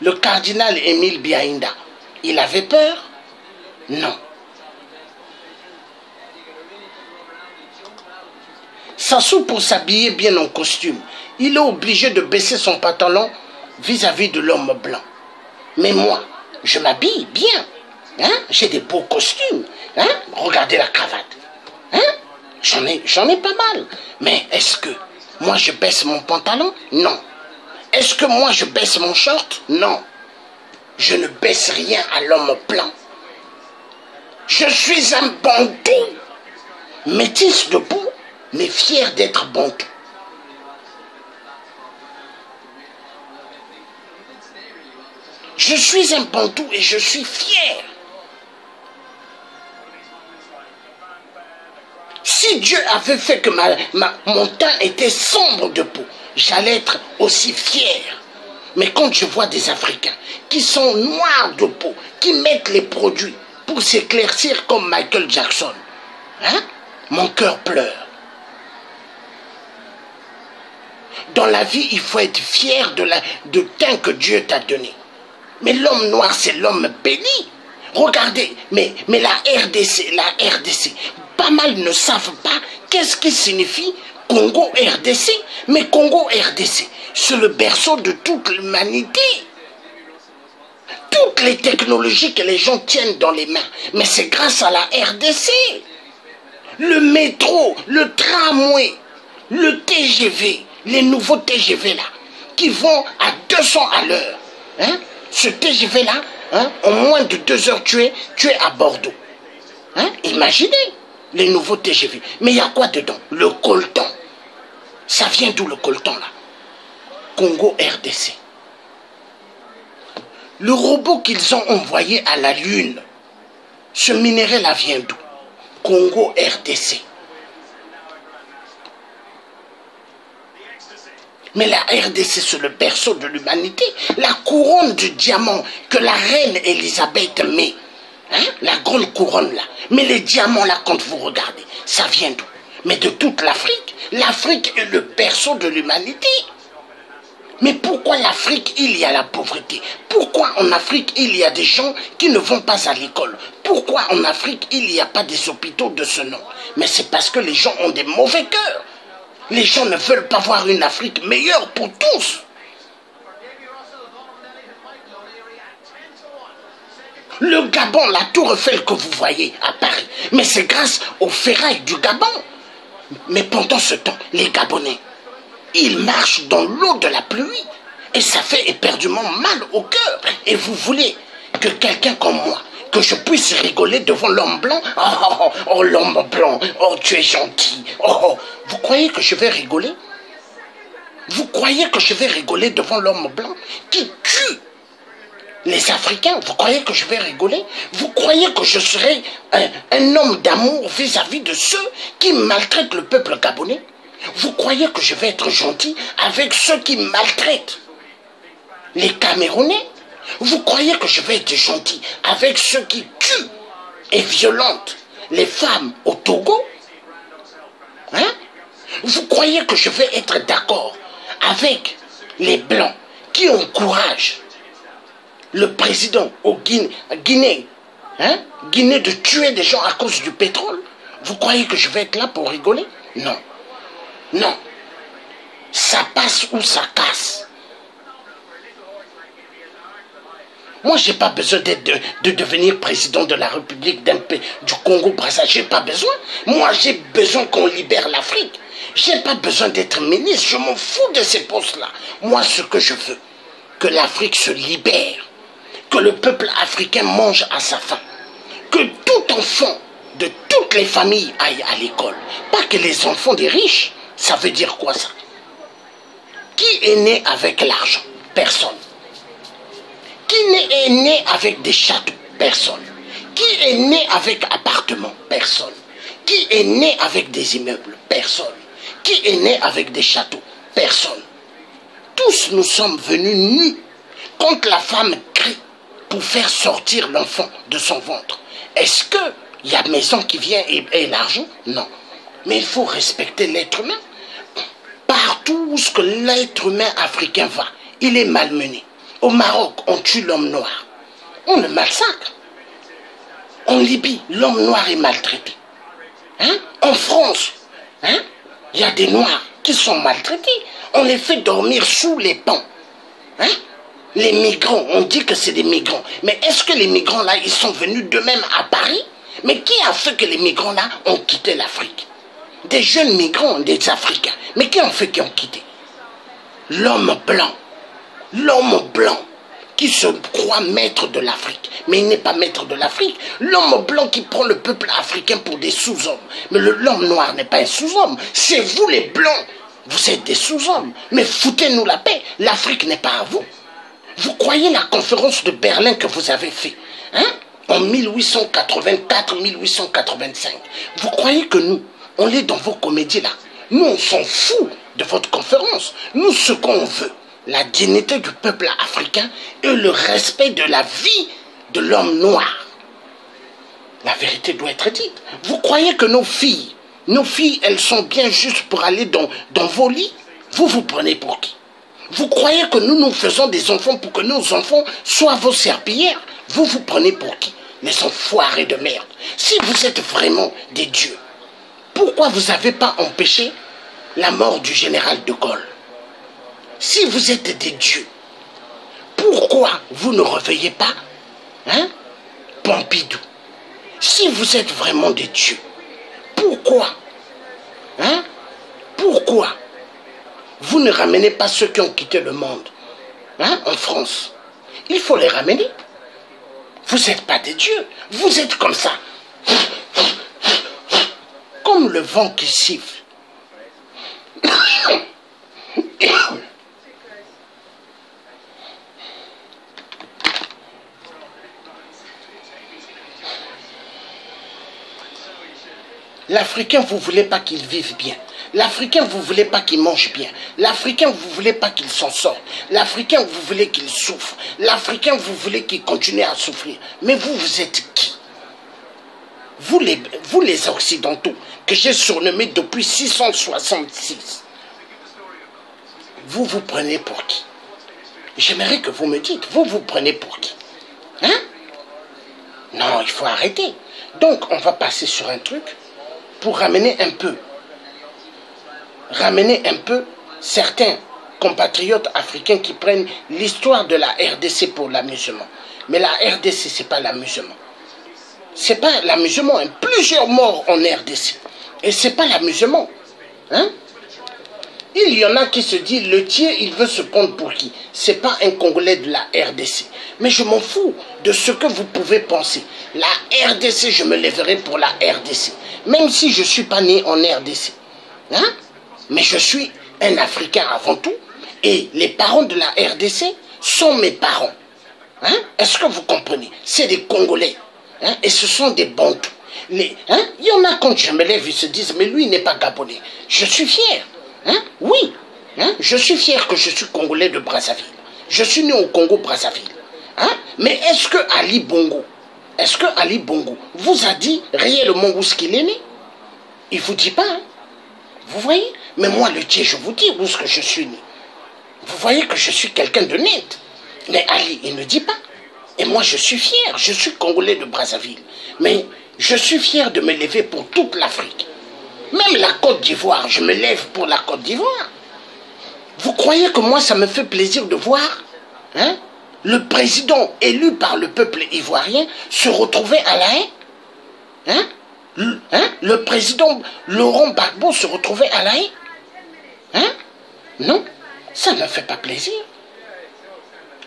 Le cardinal Émile Biaïnda, il avait peur? Non. Sassou, pour s'habiller bien en costume, il est obligé de baisser son pantalon vis-à-vis de l'homme blanc. Mais moi, je m'habille bien. Hein? J'ai des beaux costumes. Hein? Regardez la cravate. Hein? J'en ai pas mal. Mais est-ce que moi je baisse mon pantalon? Non. Est-ce que moi je baisse mon short? Non. Je ne baisse rien à l'homme blanc. Je suis un bantou. Métis debout, mais fier d'être bantou. Je suis un bantou et je suis fier. Si Dieu avait fait que mon teint était sombre de peau, j'allais être aussi fier. Mais quand je vois des Africains qui sont noirs de peau, qui mettent les produits pour s'éclaircir comme Michael Jackson, hein, mon cœur pleure. Dans la vie, il faut être fier de teint que Dieu t'a donné. Mais l'homme noir, c'est l'homme béni. Regardez, mais la RDC, pas mal ne savent pas qu'est-ce qui signifie Congo RDC. Mais Congo RDC, c'est le berceau de toute l'humanité. Toutes les technologies que les gens tiennent dans les mains, mais c'est grâce à la RDC. Le métro, le tramway, le TGV, les nouveaux TGV là, qui vont à 200 à l'heure. Hein? Ce TGV-là, hein, en moins de 2 heures, tu es à Bordeaux. Hein? Imaginez les nouveaux TGV. Mais il y a quoi dedans? Le coltan. Ça vient d'où le coltan, là? Congo RDC. Le robot qu'ils ont envoyé à la Lune, ce minerai-là vient d'où? Congo RDC. Mais la RDC, c'est le berceau de l'humanité. La couronne de diamant que la reine Elisabeth met. Hein? La grande couronne là. Mais les diamants là, quand vous regardez, ça vient d'où? Mais de toute l'Afrique. L'Afrique est le berceau de l'humanité. Mais pourquoi l'Afrique, il y a la pauvreté? Pourquoi en Afrique, il y a des gens qui ne vont pas à l'école? Pourquoi en Afrique, il n'y a pas des hôpitaux de ce nom? Mais c'est parce que les gens ont des mauvais cœurs. Les gens ne veulent pas voir une Afrique meilleure pour tous. Le Gabon, la tour Eiffel que vous voyez à Paris, mais c'est grâce aux ferrailles du Gabon. Mais pendant ce temps, les Gabonais, ils marchent dans l'eau de la pluie. Et ça fait éperdument mal au cœur. Et vous voulez que quelqu'un comme moi, que je puisse rigoler devant l'homme blanc? Oh, l'homme blanc, oh, tu es gentil. Oh, vous croyez que je vais rigoler? Vous croyez que je vais rigoler devant l'homme blanc qui tue les Africains? Vous croyez que je vais rigoler? Vous croyez que je serai un homme d'amour vis-à-vis de ceux qui maltraitent le peuple gabonais? Vous croyez que je vais être gentil avec ceux qui maltraitent les Camerounais? Vous croyez que je vais être gentil avec ceux qui tuent et violentent les femmes au Togo? Hein? Vous croyez que je vais être d'accord avec les Blancs qui encouragent le président au Guinée, hein? Guinée de tuer des gens à cause du pétrole? Vous croyez que je vais être là pour rigoler? Non. Non. Ça passe ou ça casse. Moi, je n'ai pas besoin de devenir président de la République du Congo-Brazzaville. Je n'ai pas besoin. Moi, j'ai besoin qu'on libère l'Afrique. Je n'ai pas besoin d'être ministre. Je m'en fous de ces postes-là. Moi, ce que je veux, que l'Afrique se libère. Que le peuple africain mange à sa faim. Que tout enfant de toutes les familles aille à l'école. Pas que les enfants des riches. Ça veut dire quoi, ça? Qui est né avec l'argent? Personne. Qui est né avec des châteaux? Personne. Qui est né avec appartements? Personne. Qui est né avec des immeubles? Personne. Qui est né avec des châteaux? Personne. Tous nous sommes venus nus. Quand la femme crie pour faire sortir l'enfant de son ventre, est-ce qu'il y a maison qui vient et l'argent? Non. Mais il faut respecter l'être humain. Partout où l'être humain africain va, il est malmené. Au Maroc, on tue l'homme noir. On le massacre. En Libye, l'homme noir est maltraité. Hein? En France, hein? Il y a des noirs qui sont maltraités. On les fait dormir sous les ponts. Hein? Les migrants, on dit que c'est des migrants. Mais est-ce que les migrants-là, ils sont venus d'eux-mêmes à Paris? Mais qui a fait que les migrants-là ont quitté l'Afrique? Des jeunes migrants, des Africains. Mais qui ont fait qu'ils ont quitté? L'homme blanc. L'homme blanc qui se croit maître de l'Afrique. Mais il n'est pas maître de l'Afrique. L'homme blanc qui prend le peuple africain pour des sous-hommes. Mais l'homme noir n'est pas un sous-homme. C'est vous les blancs. Vous êtes des sous-hommes. Mais foutez-nous la paix. L'Afrique n'est pas à vous. Vous croyez la conférence de Berlin que vous avez fait, hein, en 1884-1885. Vous croyez que nous, on est dans vos comédies là. Nous, on s'en fout de votre conférence. Nous, ce qu'on veut, la dignité du peuple africain et le respect de la vie de l'homme noir. La vérité doit être dite. Vous croyez que nos filles, elles sont bien juste pour aller dans vos lits? Vous vous prenez pour qui? Vous croyez que nous faisons des enfants pour que nos enfants soient vos serpillères? Vous vous prenez pour qui? Les enfoirés de merde. Si vous êtes vraiment des dieux, pourquoi vous n'avez pas empêché la mort du général de Gaulle? Si vous êtes des dieux, pourquoi vous ne réveillez pas, hein, Pompidou? Si vous êtes vraiment des dieux, pourquoi, hein, pourquoi vous ne ramenez pas ceux qui ont quitté le monde, hein, en France? Il faut les ramener. Vous n'êtes pas des dieux. Vous êtes comme ça. Comme le vent qui siffle. L'Africain, vous ne voulez pas qu'il vive bien. L'Africain, vous ne voulez pas qu'il mange bien. L'Africain, vous ne voulez pas qu'il s'en sorte. L'Africain, vous voulez qu'il souffre. L'Africain, vous voulez qu'il continue à souffrir. Mais vous, vous êtes qui? Vous les Occidentaux, que j'ai surnommés depuis 666. Vous vous prenez pour qui? J'aimerais que vous me dites, vous vous prenez pour qui? Hein? Non, il faut arrêter. Donc, on va passer sur un truc pour ramener un peu certains compatriotes africains qui prennent l'histoire de la RDC pour l'amusement. Mais la RDC, ce n'est pas l'amusement. Ce n'est pas l'amusement. Hein. Plusieurs morts en RDC. Et ce n'est pas l'amusement. Hein? Il y en a qui se disent, le tiers, il veut se prendre pour qui? Ce n'est pas un Congolais de la RDC. Mais je m'en fous de ce que vous pouvez penser. La RDC, je me lèverai pour la RDC. Même si je ne suis pas né en RDC. Hein? Mais je suis un Africain avant tout. Et les parents de la RDC sont mes parents. Hein? Est-ce que vous comprenez? C'est des Congolais. Hein? Et ce sont des Bantous. Hein? Il y en a quand je me lève, ils se disent, mais lui, il n'est pas Gabonais. Je suis fier. Hein? Oui. Hein? Je suis fier que je suis Congolais de Brazzaville. Je suis né au Congo-Brazzaville. Hein? Mais est-ce que Ali Bongo vous a dit réellement où est-ce qu'il est né? Il ne vous dit pas. Hein? Vous voyez? Mais moi, le Dieu, je vous dis où est-ce que je suis né. Vous voyez que je suis quelqu'un de net. Mais Ali, il ne dit pas. Et moi, je suis fier. Je suis Congolais de Brazzaville. Mais je suis fier de me lever pour toute l'Afrique. Même la Côte d'Ivoire, je me lève pour la Côte d'Ivoire. Vous croyez que moi, ça me fait plaisir de voir, hein, le président élu par le peuple ivoirien se retrouver à La Haye? Hein? Le président Laurent Gbagbo se retrouver à La Haye? Hein? Non, ça ne me fait pas plaisir.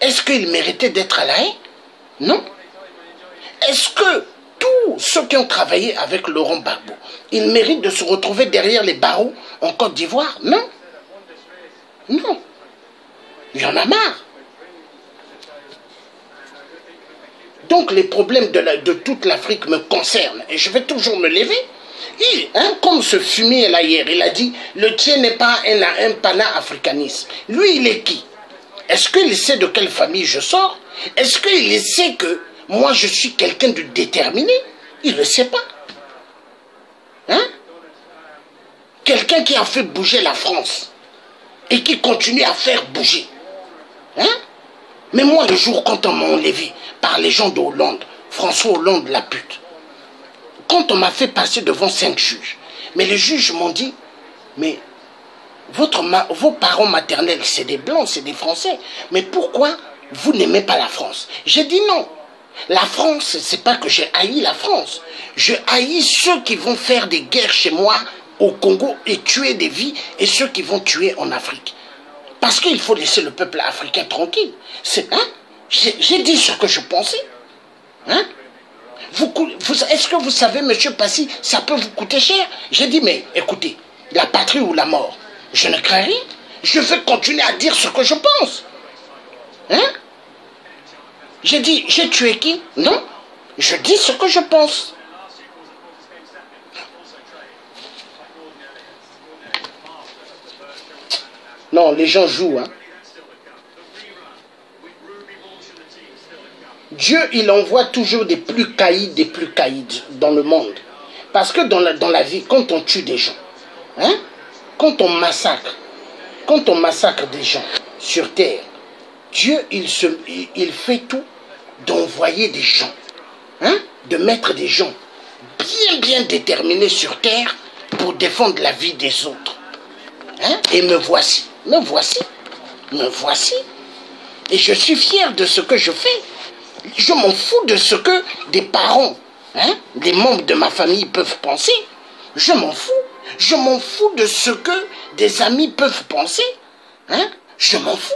Est-ce qu'il méritait d'être à La Haye? Non. Est-ce que tous ceux qui ont travaillé avec Laurent Gbagbo, ils méritent de se retrouver derrière les barreaux en Côte d'Ivoire? Non. Non. Il y en a marre. Donc les problèmes de toute l'Afrique me concernent et je vais toujours me lever. Comme ce fumier là hier, il a dit, le tien n'est pas un pana-africanisme. Lui, il est qui? Est-ce qu'il sait de quelle famille je sors? Est-ce qu'il sait que moi je suis quelqu'un de déterminé? Il ne le sait pas. Hein? Quelqu'un qui a fait bouger la France et qui continue à faire bouger. Hein? Mais moi, le jour quand on m'a enlevé par les gens de Hollande, François Hollande, la pute, quand on m'a fait passer devant 5 juges, mais les juges m'ont dit, mais vos parents maternels, c'est des Blancs, c'est des Français, mais pourquoi vous n'aimez pas la France? J'ai dit non. La France, c'est pas que j'ai haï la France. Je haïs ceux qui vont faire des guerres chez moi au Congo et tuer des vies et ceux qui vont tuer en Afrique. Parce qu'il faut laisser le peuple africain tranquille. Hein? J'ai dit ce que je pensais. Hein? Est-ce que vous savez, monsieur Passy, ça peut vous coûter cher? J'ai dit, mais écoutez, la patrie ou la mort, je ne crains rien. Je vais continuer à dire ce que je pense. Hein? J'ai dit, j'ai tué qui? Non, je dis ce que je pense. Non, les gens jouent. Hein. Dieu, il envoie toujours des plus caïds dans le monde. Parce que dans la vie, quand on tue des gens, hein, quand on massacre des gens sur terre, Dieu, il fait tout d'envoyer des gens, hein, de mettre des gens bien déterminés sur terre pour défendre la vie des autres. Hein? Et me voici. Et je suis fier de ce que je fais. Je m'en fous de ce que des parents, hein, des membres de ma famille peuvent penser. Je m'en fous. Je m'en fous de ce que des amis peuvent penser. Hein? Je m'en fous.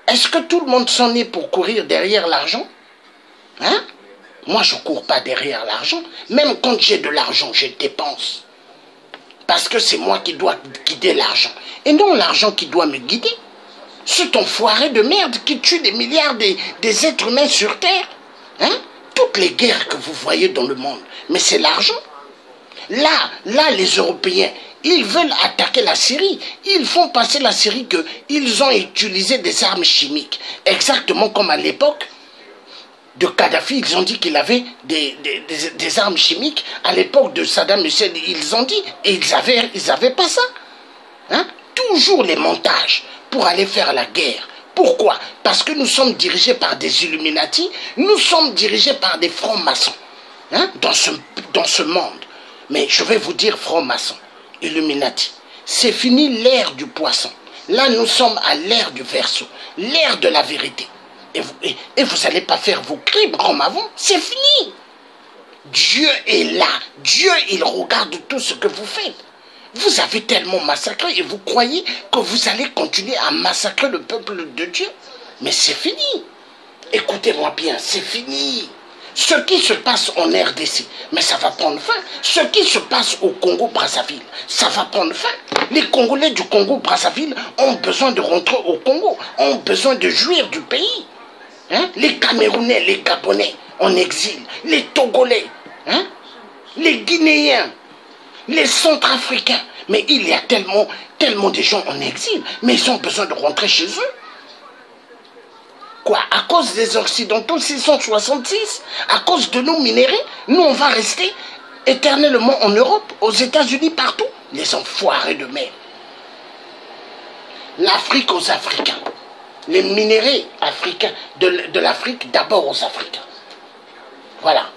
Est-ce que tout le monde s'en est pour courir derrière l'argent? Hein? Moi, je ne cours pas derrière l'argent. Même quand j'ai de l'argent, je dépense. Parce que c'est moi qui dois guider l'argent. Et non l'argent qui doit me guider. C'est enfoiré de merde qui tue des milliards des êtres humains sur Terre. Hein? Toutes les guerres que vous voyez dans le monde, mais c'est l'argent. Là, les Européens, ils veulent attaquer la Syrie. Ils font passer la Syrie qu'ils ont utilisé des armes chimiques. Exactement comme à l'époque de Kadhafi, ils ont dit qu'il avait des armes chimiques. À l'époque de Saddam Hussein, ils ont dit, et ils avaient pas ça. Hein? Toujours les montages pour aller faire la guerre. Pourquoi? Parce que nous sommes dirigés par des Illuminati, nous sommes dirigés par des francs-maçons, hein, dans ce monde. Mais je vais vous dire francs-maçons, Illuminati, c'est fini l'ère du poisson. Là, nous sommes à l'ère du Verseau, l'ère de la vérité. Et vous n'allez pas faire vos crimes comme avant, c'est fini. Dieu est là, Dieu, il regarde tout ce que vous faites. Vous avez tellement massacré et vous croyez que vous allez continuer à massacrer le peuple de Dieu? Mais c'est fini. Écoutez-moi bien, c'est fini. Ce qui se passe en RDC, mais ça va prendre fin. Ce qui se passe au Congo-Brazzaville, ça va prendre fin. Les Congolais du Congo-Brazzaville ont besoin de rentrer au Congo, ont besoin de jouir du pays. Hein? Les Camerounais, les Gabonais en exil, les Togolais, hein? Les Guinéens, les Centrafricains. Mais il y a tellement de gens en exil, mais ils ont besoin de rentrer chez eux. Quoi? À cause des Occidentaux 666, à cause de nos minéraux, nous on va rester éternellement en Europe, aux États-Unis, partout. Les enfoirés de mer. L'Afrique aux Africains. Les minéraux africains, de l'Afrique d'abord aux Africains. Voilà.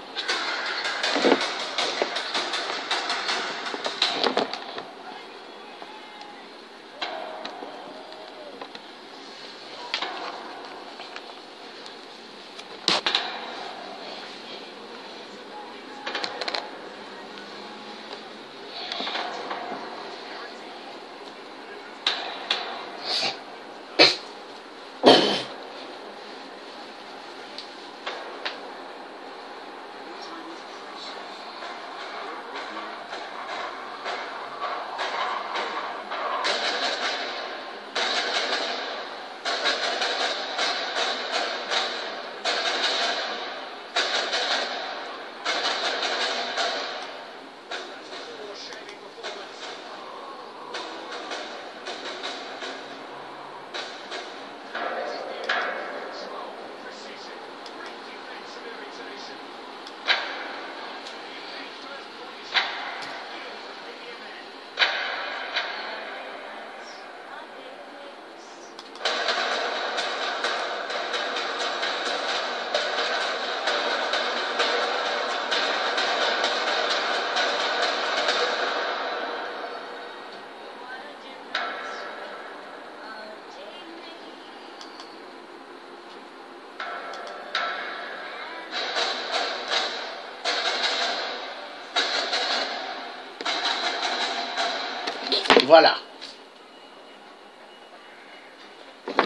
Voilà.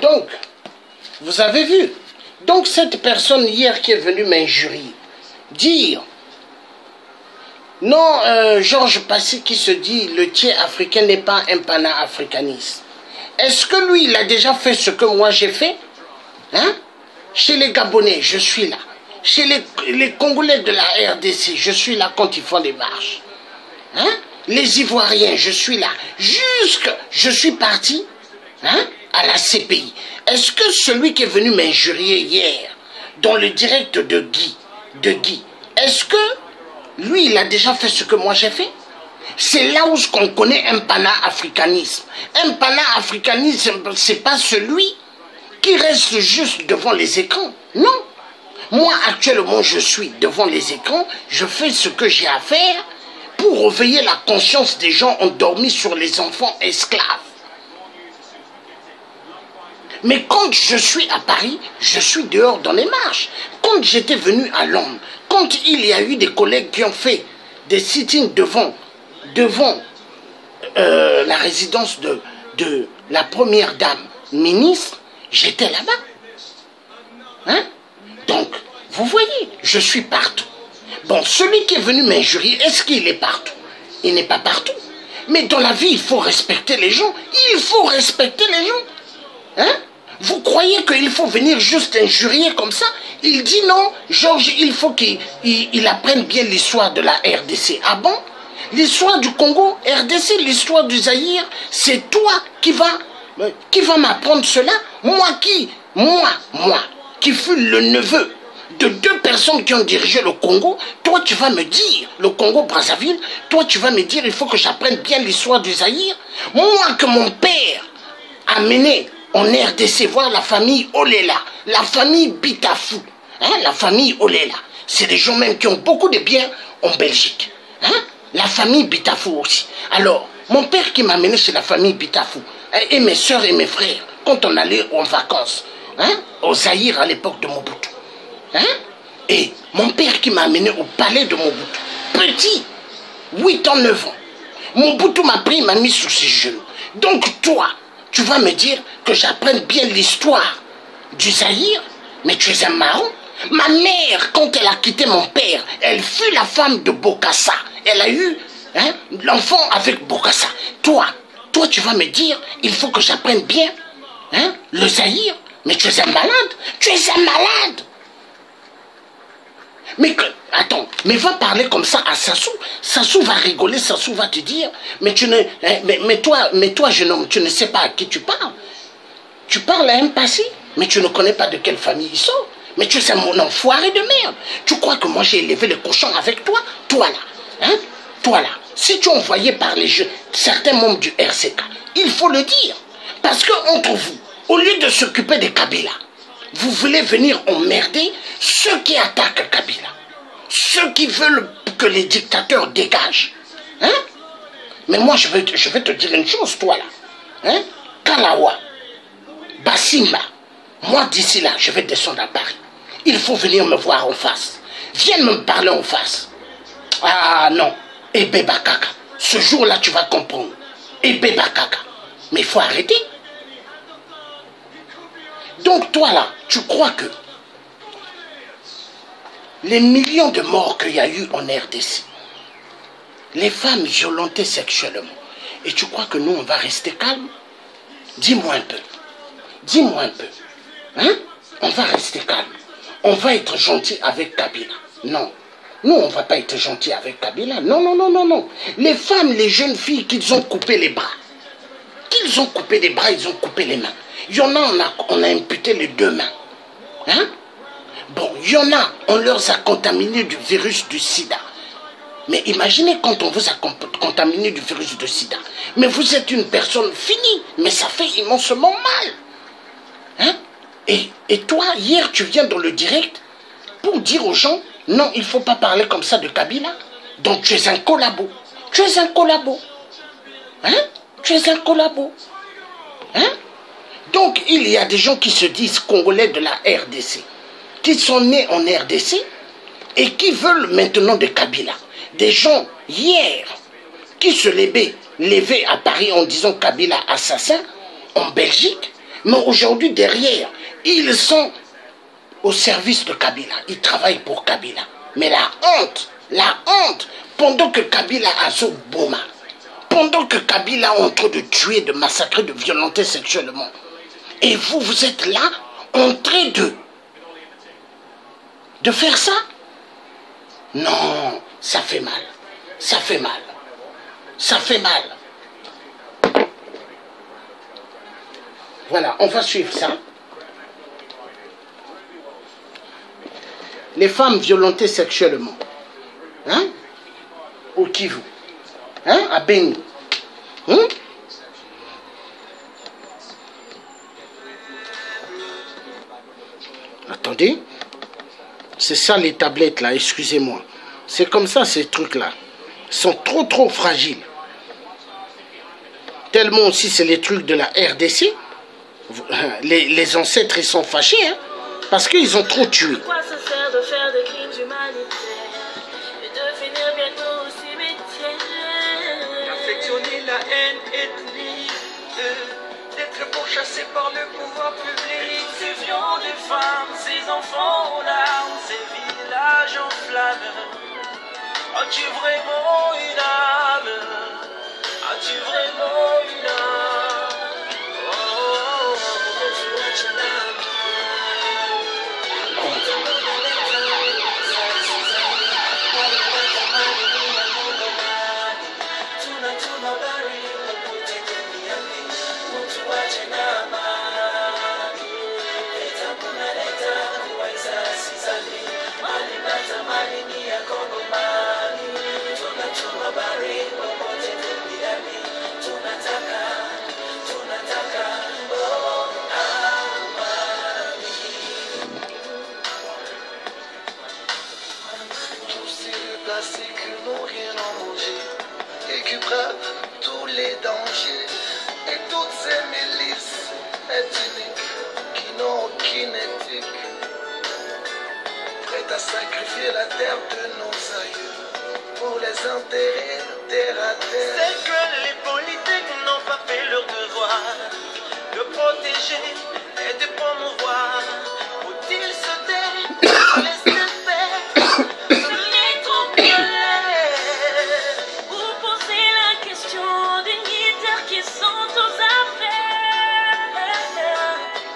Donc, vous avez vu. Donc, cette personne hier qui est venue m'injurier, dire, non, Georges Passy qui se dit, le tiers africain n'est pas un pana-africaniste. Est-ce que lui, il a déjà fait ce que moi j'ai fait? Hein? Chez les Gabonais, je suis là. Chez les Congolais de la RDC, je suis là quand ils font des marches. Hein? Les Ivoiriens, je suis là. Je suis parti, hein, à la CPI. Est-ce que celui qui est venu m'injurier hier, dans le direct de Guy, est-ce que lui, il a déjà fait ce que moi j'ai fait? C'est là où on connaît un pana-africanisme. Un pana-africanisme, c'est pas celui qui reste juste devant les écrans. Non. Moi, actuellement, je suis devant les écrans, je fais ce que j'ai à faire pour réveiller la conscience des gens endormis sur les enfants esclaves. Mais quand je suis à Paris, je suis dehors dans les marches. Quand j'étais venu à Londres, quand il y a eu des collègues qui ont fait des sittings devant la résidence de la première dame ministre, j'étais là-bas. Hein? Donc, vous voyez, je suis partout. Bon, celui qui est venu m'injurier, est-ce qu'il est partout? Il n'est pas partout. Mais dans la vie, il faut respecter les gens. Il faut respecter les gens. Hein? Vous croyez qu'il faut venir juste injurier comme ça? Il dit non, Georges, il faut qu'il apprenne bien l'histoire de la RDC. Ah bon? L'histoire du Congo, RDC, l'histoire du Zaïre, c'est toi qui va m'apprendre cela? Moi, qui fus le neveu de 2 personnes qui ont dirigé le Congo, toi tu vas me dire, le Congo-Brazzaville, toi tu vas me dire, il faut que j'apprenne bien l'histoire du Zaïre. Moi que mon père a mené en RDC voir la famille Olela, la famille Bitafou, hein, la famille Olela, c'est des gens même qui ont beaucoup de biens en Belgique. Hein? La famille Bitafou aussi. Alors, mon père qui m'a mené chez la famille Bitafou, et mes soeurs et mes frères, quand on allait en vacances, hein, au Zaïre à l'époque de Mobutu. Hein? Et mon père qui m'a amené au palais de Mobutu, petit, 8 ans, 9 ans. Mobutu m'a pris, m'a mis sur ses genoux. Donc toi, tu vas me dire que j'apprenne bien l'histoire du Zaïre, mais tu es un marron. Ma mère, quand elle a quitté mon père, elle fut la femme de Bokassa. Elle a eu, hein, l'enfant avec Bokassa. Toi, tu vas me dire, il faut que j'apprenne bien, hein, le Zaïre. Mais tu es un malade. Tu es un malade. Mais attends, mais va parler comme ça à Sassou. Sassou va rigoler, Sassou va te dire, mais toi, jeune homme, tu ne sais pas à qui tu parles. Tu parles à un passé, mais tu ne connais pas de quelle famille ils sont. Mais tu es mon enfoiré de merde. Tu crois que moi j'ai élevé les cochons avec toi? Toi là, hein? Toi là, si tu es envoyé par les jeunes, certains membres du RCK, il faut le dire. Parce que entre vous, au lieu de s'occuper des Kabila, vous voulez venir emmerder ceux qui attaquent Kabila. Ceux qui veulent que les dictateurs dégagent. Hein? Mais moi, je vais te dire une chose, toi là. Hein? Kalawa, Bassimba, moi d'ici là, je vais descendre à Paris. Il faut venir me voir en face. Viens me parler en face. Ah non, Ebe Bakaka. Ce jour-là, tu vas comprendre. Ebe Bakaka. Mais il faut arrêter. Donc toi là, tu crois que les millions de morts qu'il y a eu en RDC, les femmes violentées sexuellement, et tu crois que nous on va rester calme? Dis-moi un peu. Dis-moi un peu. Hein? On va rester calme. On va être gentil avec Kabila. Non. Nous, on ne va pas être gentil avec Kabila. Non, non, non, non, non. Les femmes, les jeunes filles qu'ils ont coupé les bras. Qu'ils ont coupé les bras, ils ont coupé les mains. Il y en a, on a imputé les 2 mains. Hein? Bon, il y en a, on leur a contaminé du virus du sida. Mais imaginez quand on vous a contaminé du virus du sida. Mais vous êtes une personne finie. Mais ça fait immensement mal. Hein? Et toi, hier, tu viens dans le direct pour dire aux gens, non, il ne faut pas parler comme ça de Kabila. Donc tu es un collabo. Tu es un collabo. Hein? Tu es un collabo. Hein? Donc il y a des gens qui se disent Congolais de la RDC, qui sont nés en RDC et qui veulent maintenant de Kabila. Des gens hier qui se levaient levés à Paris en disant Kabila assassin, en Belgique, mais aujourd'hui derrière, ils sont au service de Kabila, ils travaillent pour Kabila. Mais la honte, pendant que Kabila a ce Boma, pendant que Kabila est en train de tuer, de massacrer, de violenter sexuellement, et vous, vous êtes là, en train de faire ça? Non, ça fait mal. Ça fait mal. Ça fait mal. Voilà, on va suivre ça. Les femmes violentées sexuellement. Hein? Au Kivu. Hein? À Beni. Hein? Attendez. C'est ça les tablettes là, excusez-moi. C'est comme ça ces trucs là. Ils sont trop fragiles. Tellement aussi c'est les trucs de la RDC. Les ancêtres ils sont fâchés hein, parce qu'ils ont trop tué. Pourquoi ça sert de faire des crimes humanitaires et de finir bientôt au cimetière? D'affectionner la haine ethnique, d'être pourchassé par le pouvoir public. Suffions de femmes, ces enfants en larmes, ces villages en flammes. As-tu vraiment une âme? As-tu vraiment une âme? Oh, as-tu une âme? Tous les dangers et toutes ces milices ethniques qui n'ont aucune éthique, prêtes à sacrifier la terre de nos aïeux pour les intérêts terre à terre. C'est que les politiques n'ont pas fait leur devoir de protéger et de promouvoir. Faut-il se taire, laisser faire? Ce n'est trop violent. Vous posez la question des militaires qui sont aux affaires.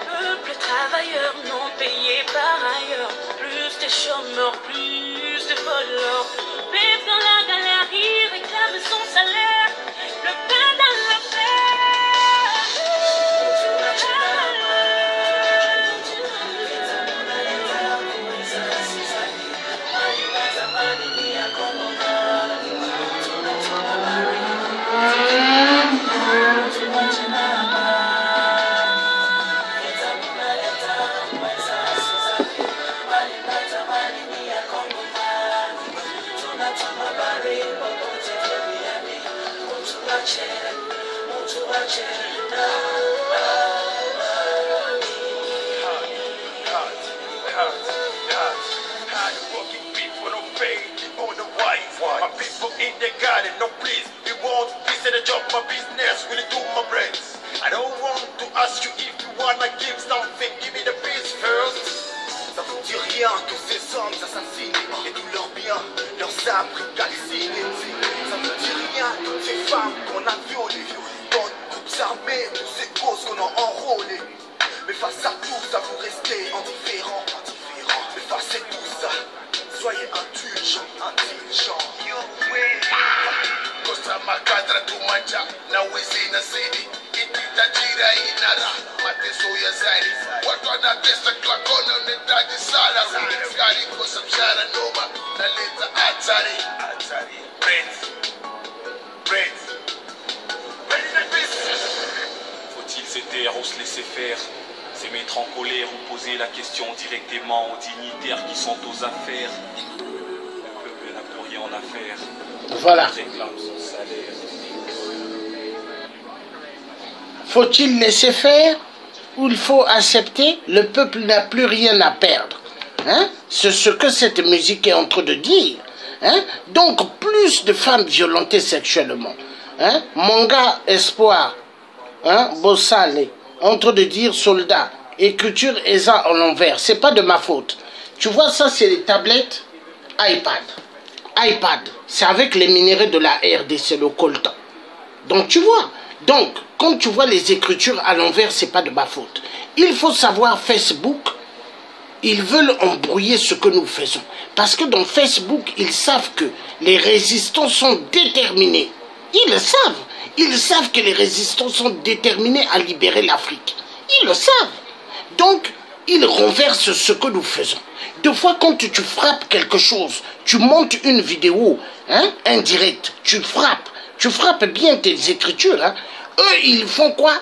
Peuple travailleur non payé par ailleurs. Plus de chômeurs, plus de voleurs. Vivre dans la galerie, réclame son salaire. Le pain dans la my business, will you do my brains? I don't want to ask you if you wanna give something, give me the peace first. Ça vous dit rien, tous ces hommes assassinés et tous leurs biens, leurs âmes calcinés. Ça vous dit rien, toutes ces femmes qu'on a violées, dans les groupes armés, tous ces causes qu'on a enrôlées. Mais face à tout ça, vous restez indifférents. Mais face à tout ça, soyez indulgents. Costa Macadra Tumacha, na wezi na sidi, ititajira inara, mateso ya zaidi. Watu wanatesa kwa kono netaji salary, gari kosa mshara noma, naleta hatari. Brains. Faut-il se taire ou se laisser faire? C'est mettre en colère ou poser la question directement aux dignitaires qui sont aux affaires. Le peuple n'a plus rien à faire. Voilà. Il réclame son salaire. Faut-il laisser faire ou il faut accepter? Le peuple n'a plus rien à perdre. Hein? C'est ce que cette musique est en train de dire. Hein? Donc, plus de femmes violentées sexuellement. hein, manga espoir, hein, Bossale, en train de dire soldat, écriture ESA en l'envers, c'est pas de ma faute. Tu vois, ça c'est les tablettes iPad, c'est avec les minéraux de la RDC, le coltan. Donc tu vois, donc quand tu vois les écritures à l'envers, c'est pas de ma faute. Il faut savoir Facebook, ils veulent embrouiller ce que nous faisons. Parce que dans Facebook, ils savent que les résistants sont déterminés. Ils le savent. Ils savent que les résistants sont déterminés à libérer l'Afrique. Ils le savent. Donc, ils renversent ce que nous faisons. Deux fois, quand tu frappes quelque chose, tu montes une vidéo, hein, indirecte, tu frappes bien tes écritures. Hein. Eux, ils font quoi?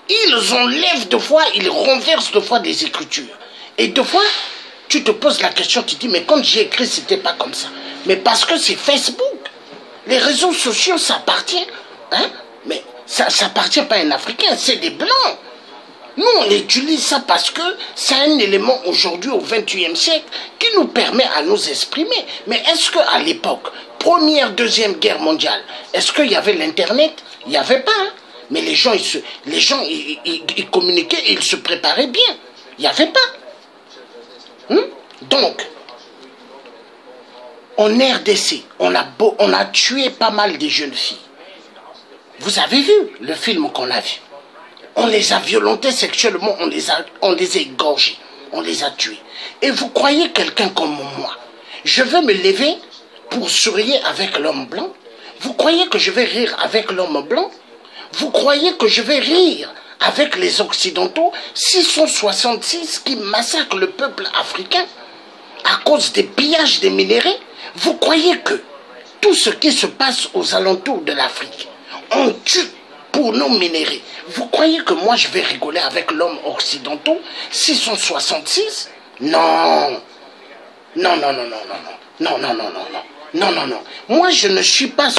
Ils enlèvent deux fois, ils renversent deux fois des écritures. Et deux fois, tu te poses la question, tu te dis, mais quand j'ai écrit, c'était pas comme ça. Mais parce que c'est Facebook. Les réseaux sociaux, ça appartient. Hein? Mais ça appartient pas à un Africain, c'est des Blancs. Nous, on utilise ça parce que c'est un élément aujourd'hui au XXIe siècle qui nous permet à nous exprimer. Mais est-ce qu'à l'époque, Première, Deuxième Guerre mondiale, est-ce qu'il y avait l'Internet? Il n'y avait pas. Hein? Mais les gens, ils communiquaient et ils se préparaient bien. Il n'y avait pas. Donc, en RDC, on a tué pas mal de jeunes filles. Vous avez vu le film qu'on a vu? On les a violentées sexuellement, on les a égorgées, on les a tuées. Et vous croyez quelqu'un comme moi, je vais me lever pour sourire avec l'homme blanc? Vous croyez que je vais rire avec l'homme blanc? Vous croyez que je vais rire avec les Occidentaux, 666 qui massacrent le peuple africain à cause des pillages des minéraux? Vous croyez que tout ce qui se passe aux alentours de l'Afrique, on tue pour nos minéraux? Vous croyez que moi je vais rigoler avec l'homme occidental? 666? Non. Non. Moi je ne suis pas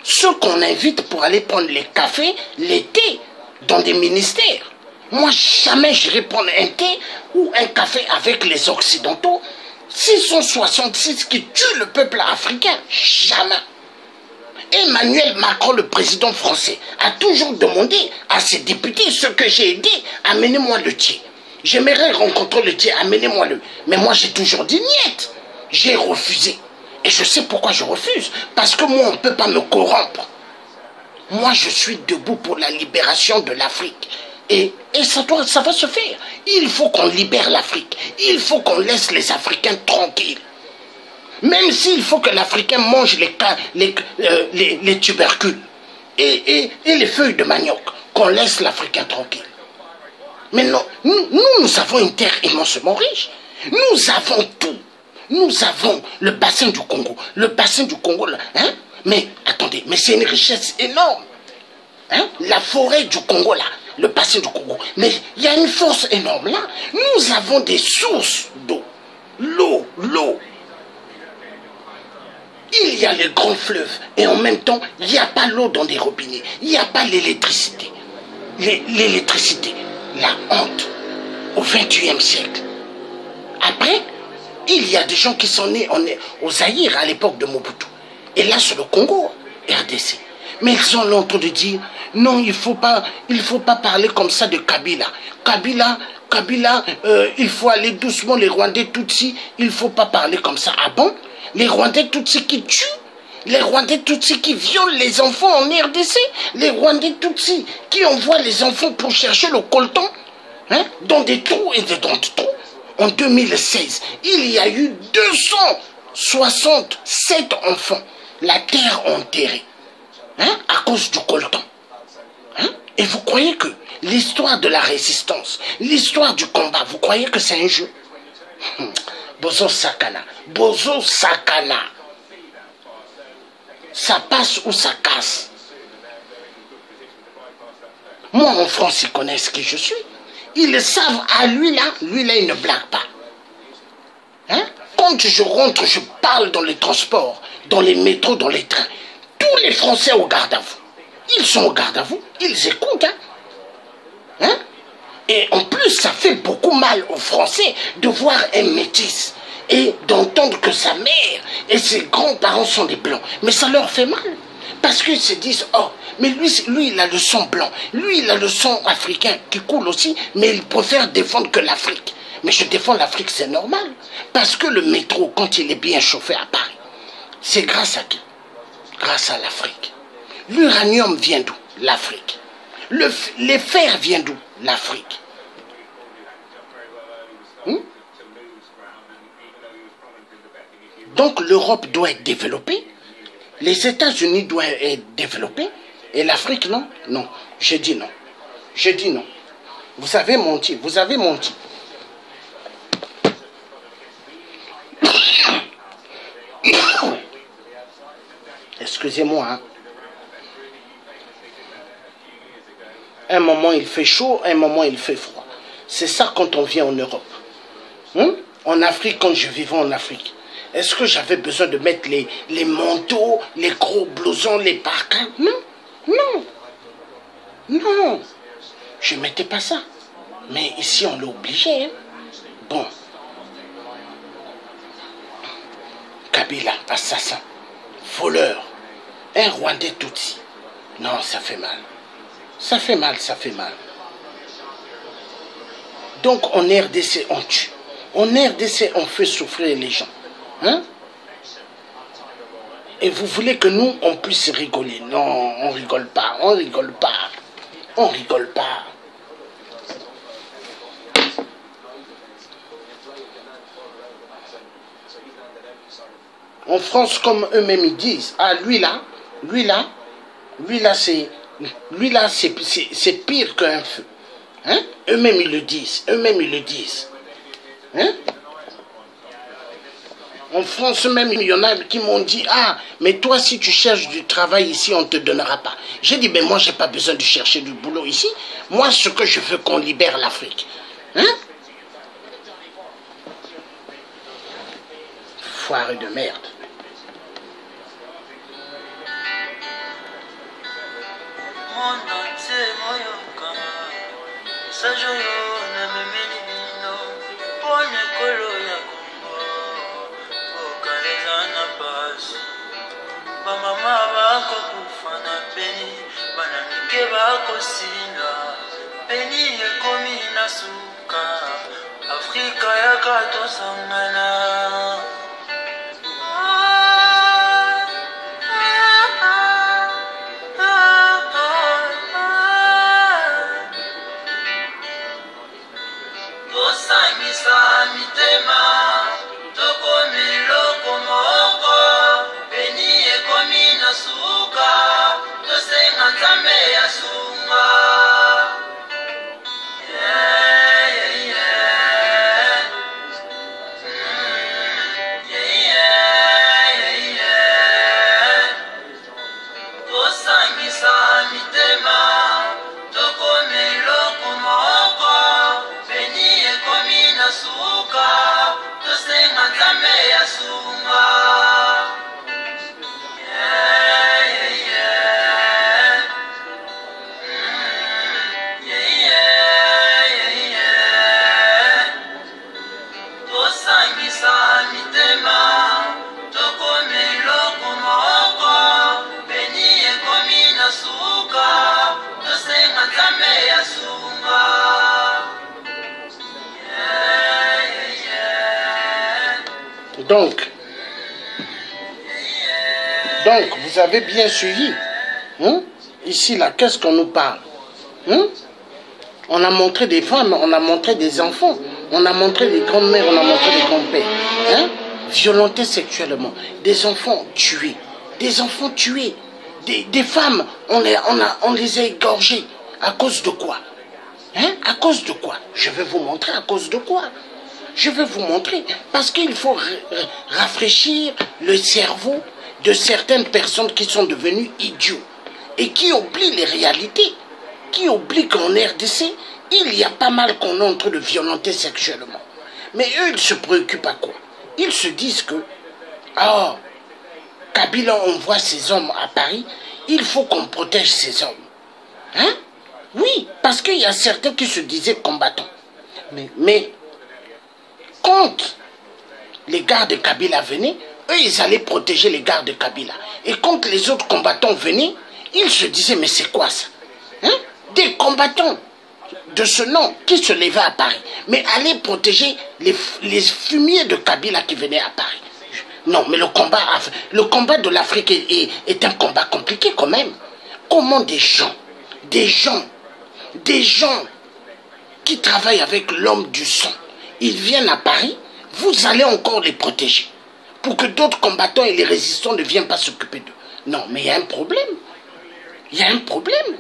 ceux qu'on invite pour aller prendre les cafés, les thés dans des ministères. Moi jamais je vais prendre un thé ou un café avec les Occidentaux. 666 qui tuent le peuple africain. Jamais. Emmanuel Macron, le président français, a toujours demandé à ses députés ce que j'ai aidé, amenez-moi le thé. J'aimerais rencontrer le thé, amenez-moi-le. Mais moi j'ai toujours dit niet. J'ai refusé. Et je sais pourquoi je refuse. Parce que moi on ne peut pas me corrompre. Moi je suis debout pour la libération de l'Afrique. Et ça va se faire. Il faut qu'on libère l'Afrique. Il faut qu'on laisse les Africains tranquilles. Même s'il faut que l'Africain mange les tubercules et les feuilles de manioc, qu'on laisse l'Africain tranquille. Mais non, nous avons une terre immensement riche. Nous avons tout. Nous avons le bassin du Congo. Le bassin du Congo, là, hein? Mais attendez, mais c'est une richesse énorme. Hein? La forêt du Congo, là, le bassin du Congo. Mais il y a une force énorme là. Nous avons des sources d'eau. L'eau. Il y a les grands fleuves et en même temps, il n'y a pas l'eau dans des robinets. Il n'y a pas l'électricité. L'électricité, la honte, au XXIe siècle. Après, il y a des gens qui sont nés au Zaïre à l'époque de Mobutu. Et là, c'est le Congo, RDC. Mais ils sont là en train de dire, non, il faut pas parler comme ça de Kabila. Kabila, il faut aller doucement, les Rwandais Tutsis, il ne faut pas parler comme ça. Ah bon? Les Rwandais Tutsis qui tuent? Les Rwandais Tutsis qui violent les enfants en RDC? Les Rwandais Tutsis qui envoient les enfants pour chercher le coltan, hein, dans des trous et dans des trous? En 2016, il y a eu 267 enfants, la terre enterrée, hein, à cause du coltan. Hein? Et vous croyez que l'histoire de la résistance, l'histoire du combat, vous croyez que c'est un jeu? Bozo Sakana. Ça passe ou ça casse. Moi, en France, ils connaissent qui je suis. Ils savent, lui là, il ne blague pas. Hein? Quand je rentre, je parle dans les transports, dans les métros, dans les trains. Tous les Français au garde à vous. Ils sont au garde à vous, ils écoutent. Hein? Et en plus, ça fait beaucoup mal aux Français de voir un métis et d'entendre que sa mère et ses grands-parents sont des blancs. Mais ça leur fait mal. Parce qu'ils se disent, oh, mais lui, il a le sang blanc. Lui, il a le sang africain qui coule aussi, mais il préfère défendre que l'Afrique. Mais je défends l'Afrique, c'est normal. Parce que le métro, quand il est bien chauffé à Paris, c'est grâce à qui? Grâce à l'Afrique. L'uranium vient d'où? L'Afrique. Les fers viennent d'où? L'Afrique. Donc l'Europe doit être développée, les États-Unis doivent être développés, et l'Afrique non? Non, je dis non. Je dis non. Vous avez menti, vous avez menti. Excusez-moi. Hein. Un moment il fait chaud, un moment il fait froid. C'est ça quand on vient en Europe. En Afrique, quand je vivais en Afrique, est-ce que j'avais besoin de mettre les manteaux, les gros blousons, les parkas? Non, non, non. Je ne mettais pas ça. Mais ici, on l'a obligé. Hein. Bon. Kabila, assassin, voleur, un Rwandais Tutsi. Non, ça fait mal. Ça fait mal, ça fait mal. Donc en RDC, on tue. En RDC, on fait souffrir les gens. Hein? Et vous voulez que nous, on puisse rigoler? Non, on rigole pas, on rigole pas. On rigole pas. En France, comme eux-mêmes ils disent, ah lui là, c'est pire qu'un feu. Hein? Eux-mêmes ils le disent, Hein? En France même, il y en a qui m'ont dit, ah, mais toi si tu cherches du travail ici, on ne te donnera pas. J'ai dit, mais moi j'ai pas besoin de chercher du boulot ici. Moi ce que je veux, qu'on libère l'Afrique. Hein? Foiré de merde. Mama bako kufana peni bananike bako sila peni ekomi na suka Afrika ya kato sangana Tosangisa mitema toko miloko moko peni ekomi na suka tosenga nzambe ya sunga tosangisa mitema toko miloko moko peni ekomi na suka tosenga nzambe ya sunga tosangisa mitema toko miloko moko peni ekomi na suka tosenga nzambe ya sunga Donc, vous avez bien suivi. Hein? Ici, là, qu'est-ce qu'on nous parle? Hein? On a montré des femmes, on a montré des enfants, on a montré des grandes-mères, on a montré des grands-pères. Hein? Violentés sexuellement, des enfants tués, des femmes, on les a égorgées. À cause de quoi? Hein? À cause de quoi? Je vais vous montrer à cause de quoi. Je vais vous montrer. Parce qu'il faut rafraîchir le cerveau de certaines personnes qui sont devenues idiots et qui oublient les réalités, qui oublient qu'en RDC, il y a pas mal qu'on est en train de violenter sexuellement. Mais eux, ils se préoccupent à quoi? Ils se disent que, oh, Kabila envoie ses hommes à Paris, il faut qu'on protège ces hommes. Hein? Oui, parce qu'il y a certains qui se disaient combattants. Mais quand les gars de Kabila venaient, eux, ils allaient protéger les gars de Kabila. Et quand les autres combattants venaient, ils se disaient, mais c'est quoi ça, hein? Des combattants de ce nom qui se levaient à Paris, mais allaient protéger les fumiers de Kabila qui venaient à Paris. Non, mais le combat de l'Afrique est un combat compliqué quand même. Comment des gens qui travaillent avec l'homme du sang, ils viennent à Paris, vous allez encore les protéger pour que d'autres combattants et les résistants ne viennent pas s'occuper d'eux. Non, mais il y a un problème. Il y a un problème.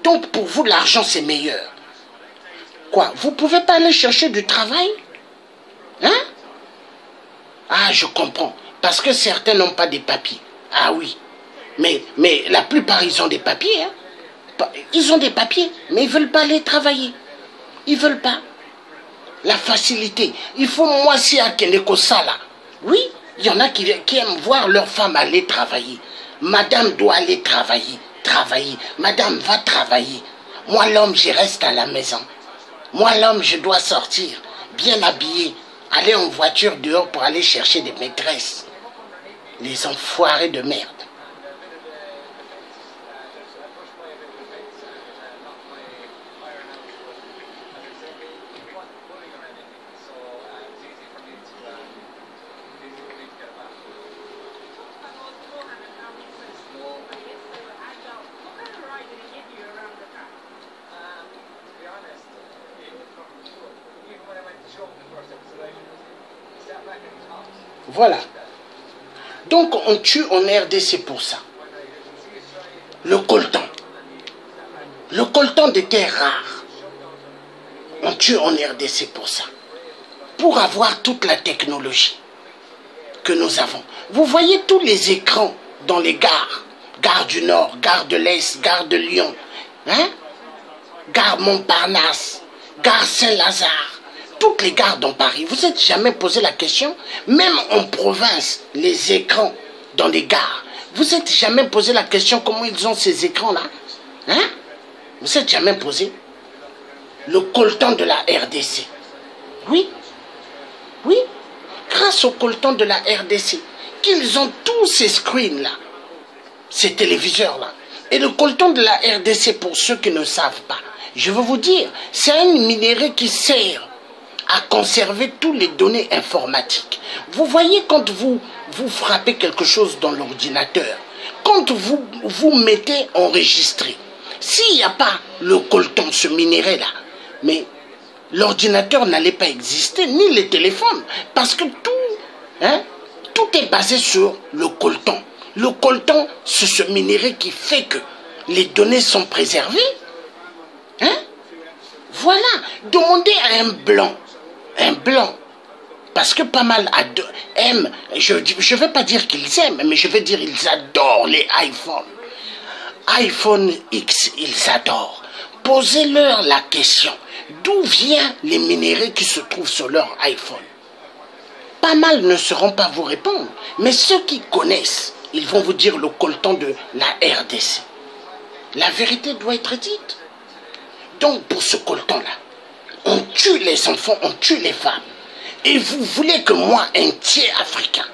Donc pour vous, l'argent c'est meilleur. Quoi? Vous ne pouvez pas aller chercher du travail? Hein? Ah, je comprends. Parce que certains n'ont pas des papiers. Ah oui. Mais la plupart, ils ont des papiers. Hein? Ils ont des papiers, mais ils ne veulent pas aller travailler. Ils ne veulent pas. La facilité. Il faut moi aussi à Kenekosala. Oui, il y en a qui aiment voir leur femme aller travailler. Madame doit aller travailler. Madame va travailler. Moi, l'homme, je reste à la maison. Moi, l'homme, je dois sortir, bien habillé, aller en voiture dehors pour aller chercher des maîtresses. Les enfoirés de merde. Voilà. Donc on tue en RDC pour ça. Le coltan. Le coltan de terre rare. On tue en RDC pour ça. Pour avoir toute la technologie que nous avons. Vous voyez tous les écrans dans les gares. Gare du Nord, gare de l'Est, gare de Lyon. Hein? Gare Montparnasse, gare Saint-Lazare. Toutes les gares dans Paris, vous n'êtes jamais posé la question, même en province, les écrans dans les gares, vous n'êtes jamais posé la question comment ils ont ces écrans-là, hein? Vous n'êtes jamais posé. Le coltan de la RDC, oui, grâce au coltan de la RDC, qu'ils ont tous ces screens-là, ces téléviseurs-là, et le coltan de la RDC, pour ceux qui ne savent pas, je veux vous dire, c'est un minerai qui sert à conserver toutes les données informatiques. Vous voyez quand vous frappez quelque chose dans l'ordinateur, quand vous mettez enregistré, s'il n'y a pas le coltan, ce minerai-là, mais l'ordinateur n'allait pas exister, ni les téléphones, parce que tout est basé sur le coltan. Le coltan, c'est ce minerai qui fait que les données sont préservées. Hein? Voilà, demandez à un blanc, parce que pas mal aiment, je ne vais pas dire qu'ils aiment, mais je vais dire ils adorent les iPhones. iPhone X, ils adorent. Posez-leur la question, d'où viennent les minéraux qui se trouvent sur leur iPhone? Pas mal ne sauront pas vous répondre, mais ceux qui connaissent, ils vont vous dire le coltan de la RDC. La vérité doit être dite. Donc pour ce coltan-là, on tue les enfants, on tue les femmes. Et vous voulez que moi, un tiers africain,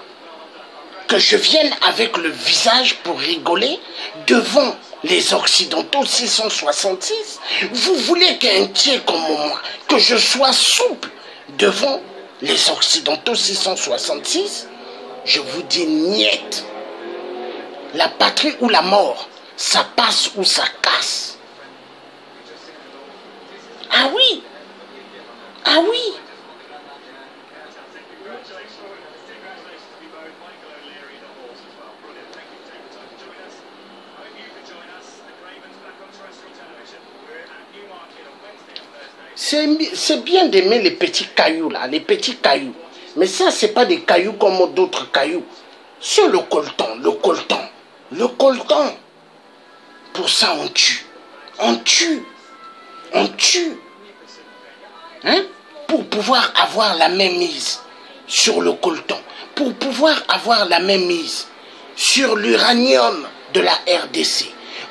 que je vienne avec le visage pour rigoler devant les Occidentaux 666? Vous voulez qu'un tiers comme moi, que je sois souple devant les Occidentaux 666? Je vous dis niet. La patrie ou la mort, ça passe ou ça casse. Ah oui, ah oui. C'est bien d'aimer les petits cailloux là, les petits cailloux. Mais ça, c'est pas des cailloux comme d'autres cailloux. C'est le coltan, le coltan, le coltan. Pour ça, on tue. On tue. On tue. Hein? Pour pouvoir avoir la même mise sur le coltan. Pour pouvoir avoir la même mise sur l'uranium de la RDC.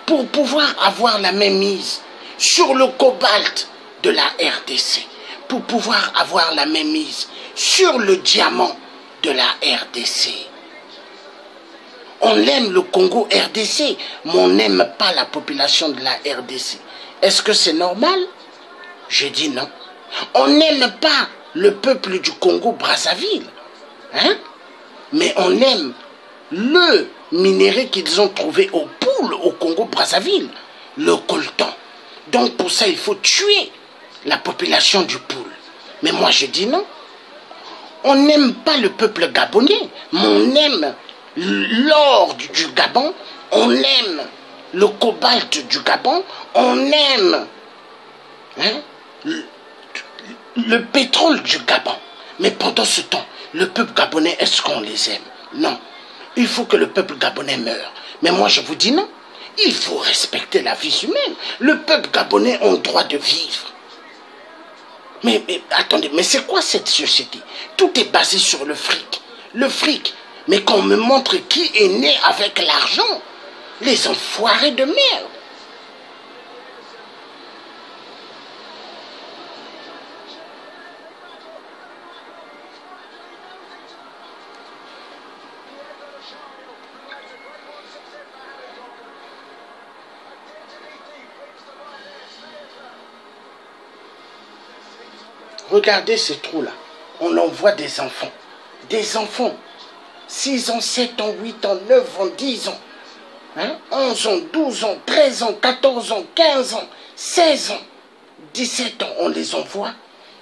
Pour pouvoir avoir la même mise sur le cobalt de la RDC. Pour pouvoir avoir la même mise sur le diamant de la RDC. On aime le Congo RDC, mais on n'aime pas la population de la RDC. Est-ce que c'est normal? Je dis non. On n'aime pas le peuple du Congo Brazzaville, hein? Mais on aime le minerai qu'ils ont trouvé au Poul au Congo Brazzaville, le coltan. Donc pour ça, il faut tuer la population du Poul. Mais moi, je dis non. On n'aime pas le peuple gabonais, mais on aime l'or du Gabon, on aime le cobalt du Gabon, on aime le pétrole du Gabon. Mais pendant ce temps, le peuple gabonais, est-ce qu'on les aime? Non. Il faut que le peuple gabonais meure. Mais moi, je vous dis non. Il faut respecter la vie humaine. Le peuple gabonais a le droit de vivre. Mais attendez, mais c'est quoi cette société? Tout est basé sur le fric. Le fric. Mais qu'on me montre qui est né avec l'argent. Les enfoirés de merde. Regardez ces trous-là. On en voit des enfants. Des enfants. 6 ans, 7 ans, 8 ans, 9 ans, 10 ans. 11 ans, 12 ans, 13 ans, 14 ans, 15 ans, 16 ans, 17 ans. On les envoie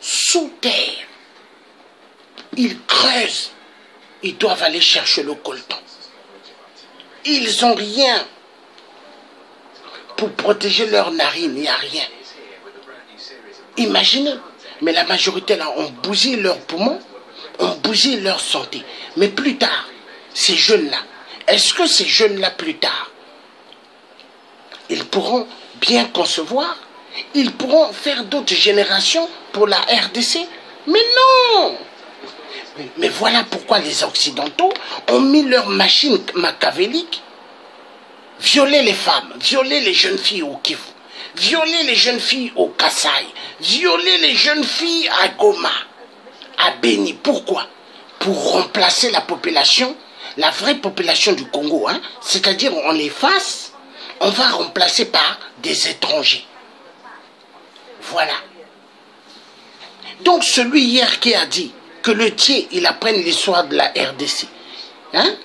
sous terre. Ils creusent. Ils doivent aller chercher le coltan. Ils n'ont rien pour protéger leurs narines. Il n'y a rien. Imaginez. Mais la majorité là, on bousille leurs poumons, on bousille leur santé. Mais plus tard, ces jeunes-là, est-ce que ces jeunes-là plus tard, ils pourront bien concevoir? Ils pourront faire d'autres générations pour la RDC? Mais non! Mais voilà pourquoi les Occidentaux ont mis leur machine machiavélique, violer les femmes, violer les jeunes filles au Kivu, violer les jeunes filles au Kasaï, violer les jeunes filles à Goma, à Beni. Pourquoi? Pour remplacer la population, la vraie population du Congo. C'est-à-dire, on les fasse, on va remplacer par des étrangers. Voilà. Donc, celui hier qui a dit que le Thier, il apprenne l'histoire de la RDC.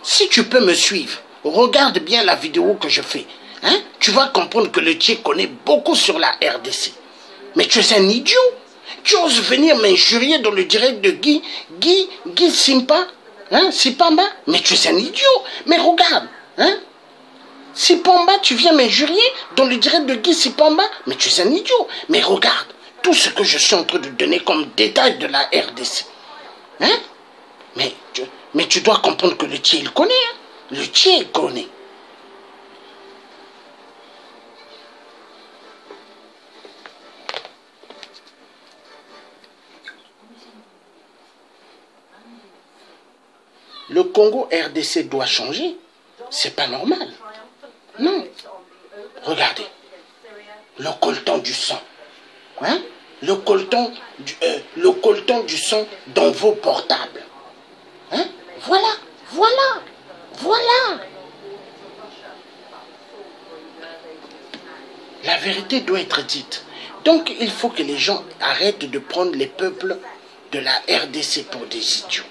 Si tu peux me suivre, regarde bien la vidéo que je fais. Tu vas comprendre que le Thier connaît beaucoup sur la RDC. Mais tu es un idiot. Tu oses venir m'injurier dans le direct de Guy Simpa, Sipamba. Mais tu es un idiot. Mais regarde, Sipamba, tu viens m'injurier dans le direct de Guy Sipamba. Mais tu es un idiot. Mais regarde, tout ce que je suis en train de donner comme détail de la RDC. Mais tu dois comprendre que le Thier, il connaît. Le Thier, il connaît. Le Congo RDC doit changer. C'est pas normal. Non. Regardez. Le coltan du sang. Le coltan du sang dans vos portables. Voilà. Voilà. Voilà. La vérité doit être dite. Donc il faut que les gens arrêtent de prendre les peuples de la RDC pour des idiots.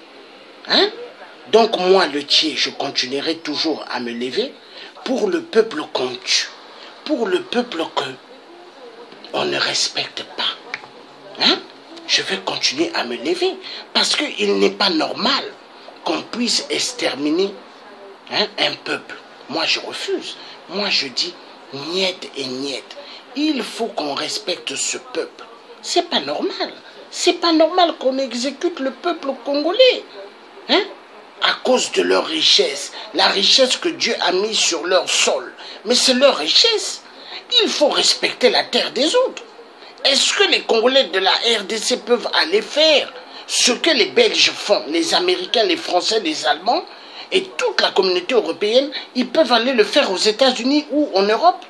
Donc moi, le Thier, je continuerai toujours à me lever pour le peuple qu'on tue, pour le peuple qu'on ne respecte pas. Je vais continuer à me lever parce qu'il n'est pas normal qu'on puisse exterminer un peuple. Moi, je refuse. Moi, je dis niet et niet. Il faut qu'on respecte ce peuple. C'est pas normal. C'est pas normal qu'on exécute le peuple congolais. À cause de leur richesse, la richesse que Dieu a mise sur leur sol. Mais c'est leur richesse. Il faut respecter la terre des autres. Est-ce que les Congolais de la RDC peuvent aller faire ce que les Belges font, les Américains, les Français, les Allemands et toute la communauté européenne, ils peuvent aller le faire aux États-Unis ou en Europe?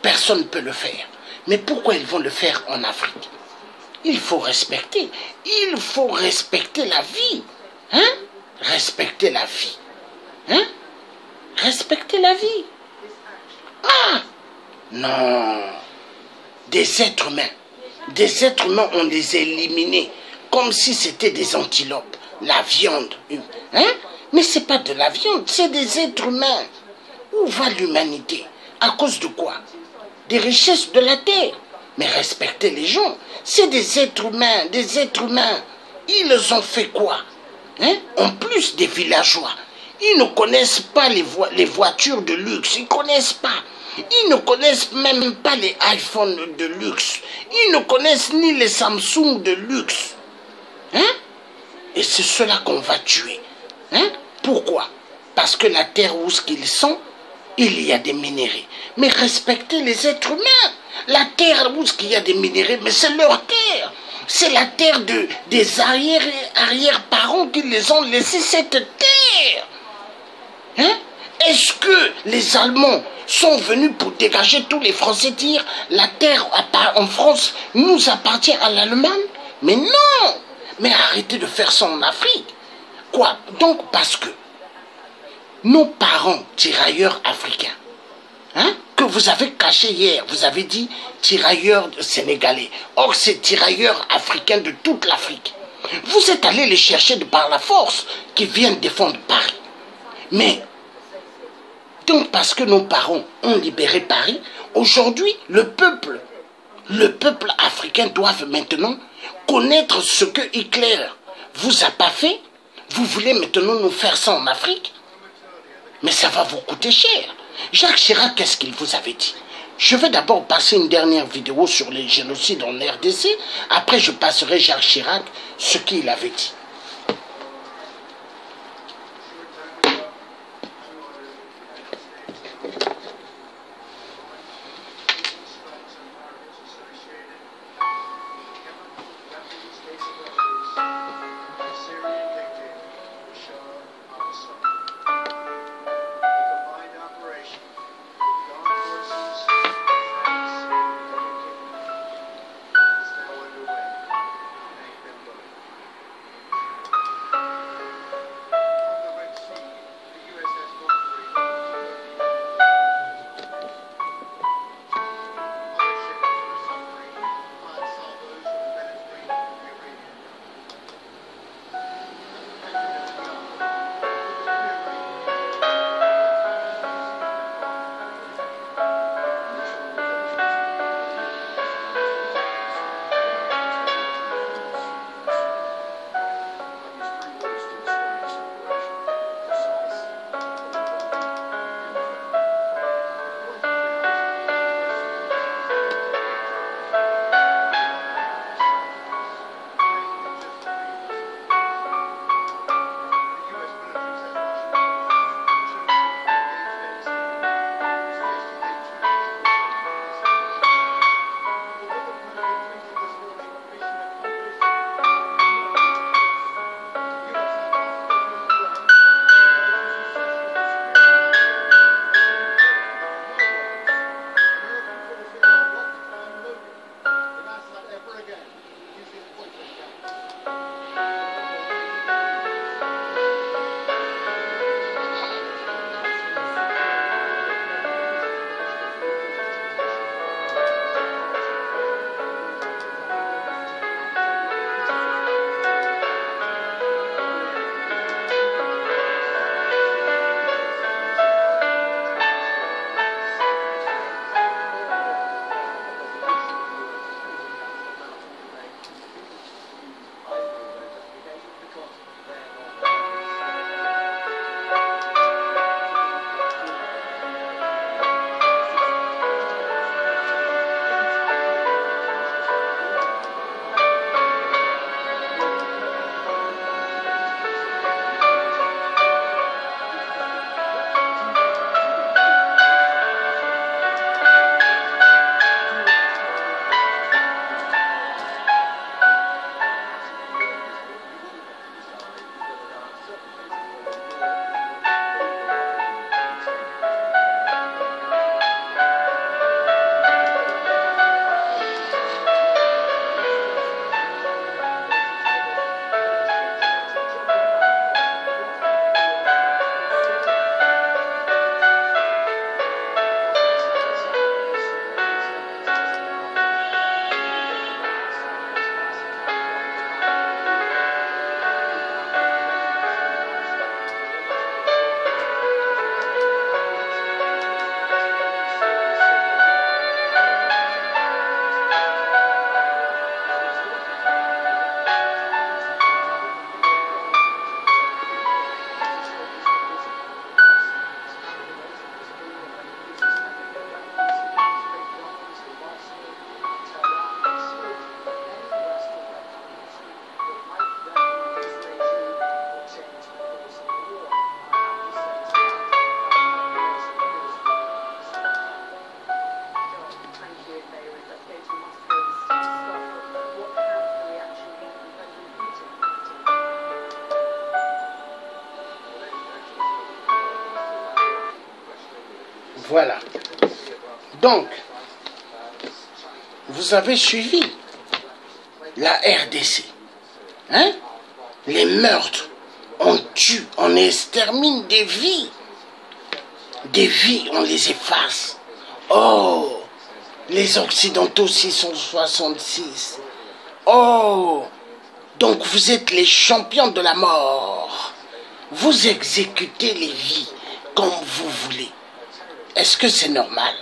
Personne ne peut le faire. Mais pourquoi ils vont le faire en Afrique? Il faut respecter. Il faut respecter la vie. respectez la vie. Hein? Respectez la vie. Ah! Non. Des êtres humains. Des êtres humains, on les a éliminés comme si c'était des antilopes. La viande. Hein? Mais ce n'est pas de la viande, c'est des êtres humains. Où va l'humanité? À cause de quoi? Des richesses de la terre. Mais respectez les gens. C'est des êtres humains, des êtres humains. Ils ont fait quoi? Hein? En plus des villageois. Ils ne connaissent pas les voitures de luxe. Ils ne connaissent pas. Ils ne connaissent même pas les iPhones de luxe. Ils ne connaissent ni les Samsung de luxe. Hein? Et c'est cela qu'on va tuer. Hein? Pourquoi? Parce que la terre où ils sont, il y a des minéraux. Mais respectez les êtres humains. La terre où il y a des minéraux, mais c'est leur terre. C'est la terre des arrière-parents qui les ont laissé cette terre. Hein? Est-ce que les Allemands sont venus pour dégager tous les Français, dire la terre en France nous appartient à l'Allemagne? Mais non! Mais arrêtez de faire ça en Afrique. Quoi? Donc parce que nos parents tirailleurs africains, hein, que vous avez cachés hier, vous avez dit tirailleurs sénégalais. Or, c'est tirailleurs africains de toute l'Afrique. Vous êtes allés les chercher par la force qui viennent défendre Paris. Mais, donc parce que nos parents ont libéré Paris, aujourd'hui, le peuple africain doit maintenant connaître ce que Hitler vous a pas fait. Vous voulez maintenant nous faire ça en Afrique? Mais ça va vous coûter cher. Jacques Chirac, qu'est-ce qu'il vous avait dit? Je vais d'abord passer une dernière vidéo sur les génocides en RDC. Après, je passerai Jacques Chirac, ce qu'il avait dit. Voilà. Donc, vous avez suivi la RDC. Hein? Les meurtres, on tue, on extermine des vies. Des vies, on les efface. Oh, les Occidentaux 666. Oh, donc vous êtes les champions de la mort. Vous exécutez les vies comme vous voulez. Est-ce que c'est normal?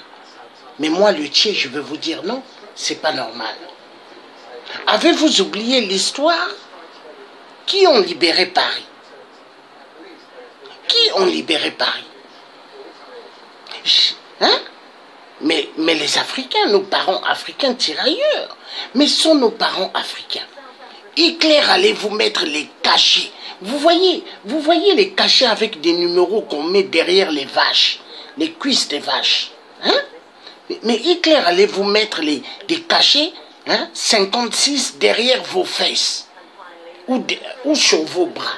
Mais moi, Luthier, je veux vous dire non, c'est pas normal. Avez-vous oublié l'histoire? Qui ont libéré Paris? Qui ont libéré Paris? Hein? Mais les Africains, nos parents africains tirailleurs, mais sont nos parents africains. Hitler allait vous mettre les cachets. Vous voyez les cachets avec des numéros qu'on met derrière les vaches, les cuisses des vaches. Hein? Mais Hitler allait vous mettre des cachets, hein, 56 derrière vos fesses ou sur vos bras.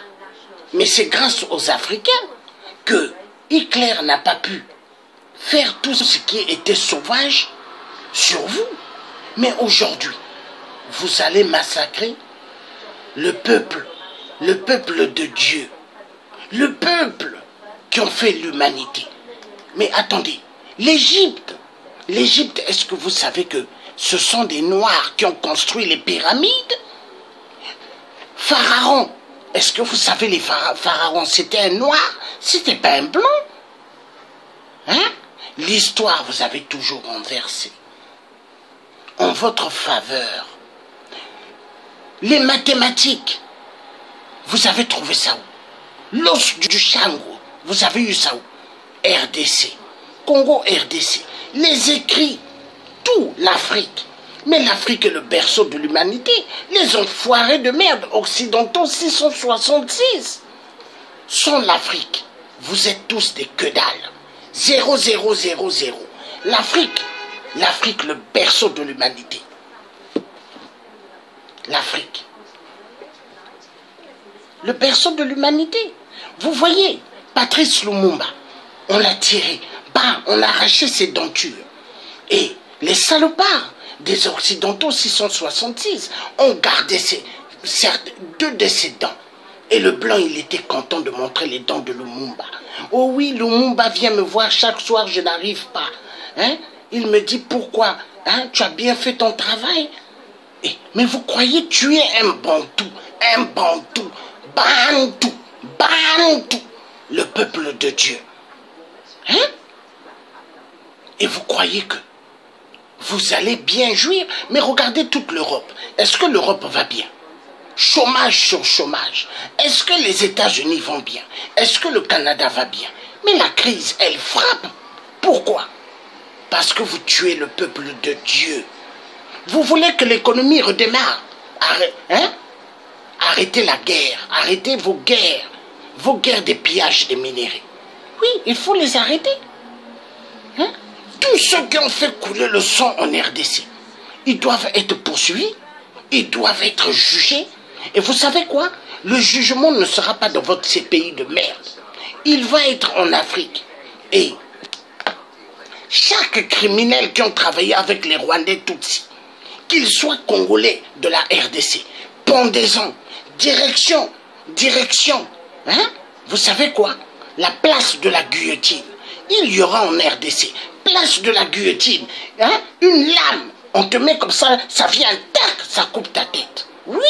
Mais c'est grâce aux Africains que Hitler n'a pas pu faire tout ce qui était sauvage sur vous. Mais aujourd'hui, vous allez massacrer le peuple de Dieu, le peuple qui ont fait l'humanité. Mais attendez, l'Égypte, est-ce que vous savez que ce sont des Noirs qui ont construit les pyramides? Pharaon, est-ce que vous savez les pharaons, c'était un Noir, c'était pas un Blanc? Hein? L'histoire, vous avez toujours renversé en votre faveur. Les mathématiques, vous avez trouvé ça où? L'os du Chango, vous avez eu ça où? RDC, Congo RDC, les écrits, tout l'Afrique. Mais l'Afrique est le berceau de l'humanité. Les enfoirés de merde occidentaux 666 sont l'Afrique. Vous êtes tous des que dalle. 0, 0, 0, 0. L'Afrique, le berceau de l'humanité. L'Afrique. Le berceau de l'humanité. Vous voyez, Patrice Lumumba, on l'a tiré, bam, on a arraché ses dentures. Et les salopards des Occidentaux 666 ont gardé certes, 2 de ses dents. Et le blanc, il était content de montrer les dents de Lumumba. Oh oui, Lumumba vient me voir chaque soir, je n'arrive pas. Hein? Il me dit, pourquoi? Hein? Tu as bien fait ton travail. Mais vous croyez tuer un Bantou, Bantou, le peuple de Dieu. Hein? Et vous croyez que vous allez bien jouir? Mais regardez toute l'Europe. Est-ce que l'Europe va bien? Chômage sur chômage. Est-ce que les États-Unis vont bien? Est-ce que le Canada va bien? Mais la crise, elle frappe. Pourquoi? Parce que vous tuez le peuple de Dieu. Vous voulez que l'économie redémarre. Arrêtez la guerre. Arrêtez vos guerres des pillages des minéraux. Oui, il faut les arrêter. Hein? Tous ceux qui ont fait couler le sang en RDC, ils doivent être poursuivis, ils doivent être jugés. Et vous savez quoi? Le jugement ne sera pas dans votre CPI de merde. Il va être en Afrique. Et chaque criminel qui ont travaillé avec les Rwandais Tutsis, qu'ils soient congolais de la RDC, pendaison, direction. Hein? Vous savez quoi? La place de la guillotine. Il y aura en RDC, place de la guillotine, hein? Une lame, on te met comme ça, ça vient, tac, ça coupe ta tête. Oui.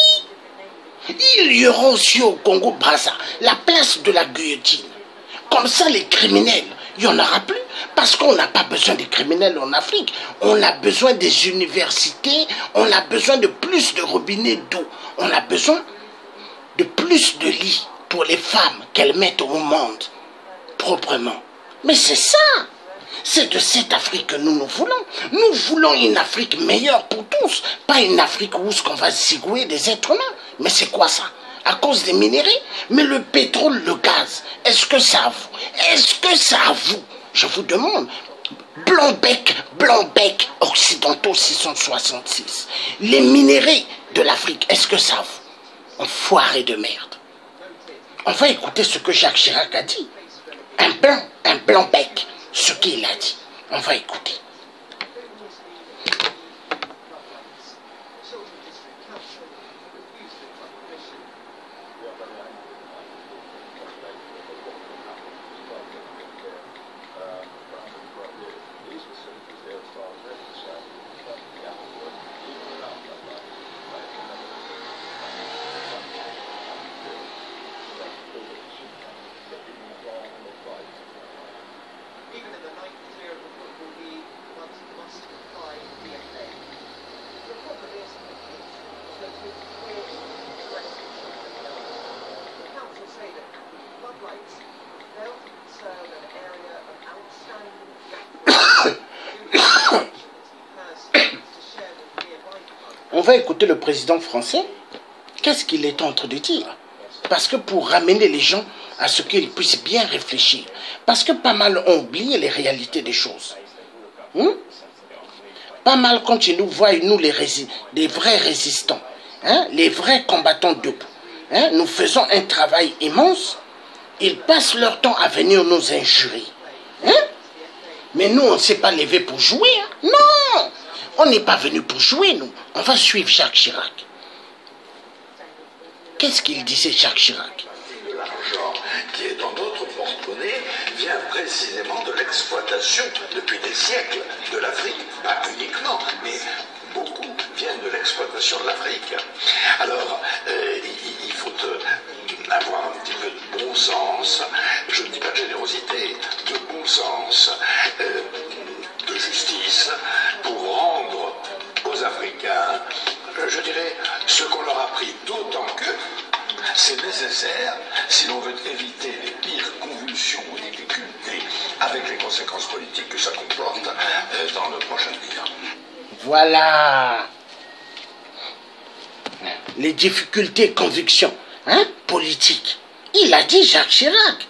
Il y aura aussi au Congo-Brazza, la place de la guillotine. Comme ça, les criminels, il n'y en aura plus, parce qu'on n'a pas besoin des criminels en Afrique. On a besoin des universités, on a besoin de plus de robinets d'eau, on a besoin de plus de lits pour les femmes qu'elles mettent au monde, proprement. Mais c'est ça. C'est de cette Afrique que nous voulons. Nous voulons une Afrique meilleure pour tous. Pas une Afrique où on va zigouer des êtres humains. Mais c'est quoi ça? À cause des minéraux? Mais le pétrole, le gaz, est-ce que ça à vous? Est-ce que ça à vous? Je vous demande. Blanc-bec, occidentaux 666. Les minéraux de l'Afrique, est-ce que ça à vous? Enfoiré de merde. On va écouter ce que Jacques Chirac a dit. Un blanc-bec. ce qu'il a dit. On va écouter. On va écouter le président français. Qu'est-ce qu'il est en train de dire? Parce que pour ramener les gens à ce qu'ils puissent bien réfléchir. Parce que pas mal ont oublié les réalités des choses. Pas mal quand ils nous voient, nous les vrais résistants, les vrais combattants debout. Nous faisons un travail immense. Ils passent leur temps à venir nous injurer. Mais nous, on ne s'est pas levé pour jouer. Non! On n'est pas venu pour jouer, nous. On va suivre Jacques Chirac. Qu'est-ce qu'il disait, Jacques Chirac? L'argent qui est dans notre porte-monnaie vient précisément de l'exploitation depuis des siècles de l'Afrique. Pas uniquement, mais beaucoup viennent de l'exploitation de l'Afrique. Alors, il faut avoir un petit peu de bon sens, je ne dis pas de générosité, de bon sens, de justice, pour rendre aux Africains, je dirais, ce qu'on leur a pris, d'autant que c'est nécessaire si l'on veut éviter les pires convulsions ou difficultés avec les conséquences politiques que ça comporte dans le prochain avenir. Voilà. Les difficultés, convictions, politiques. Il a dit Jacques Chirac.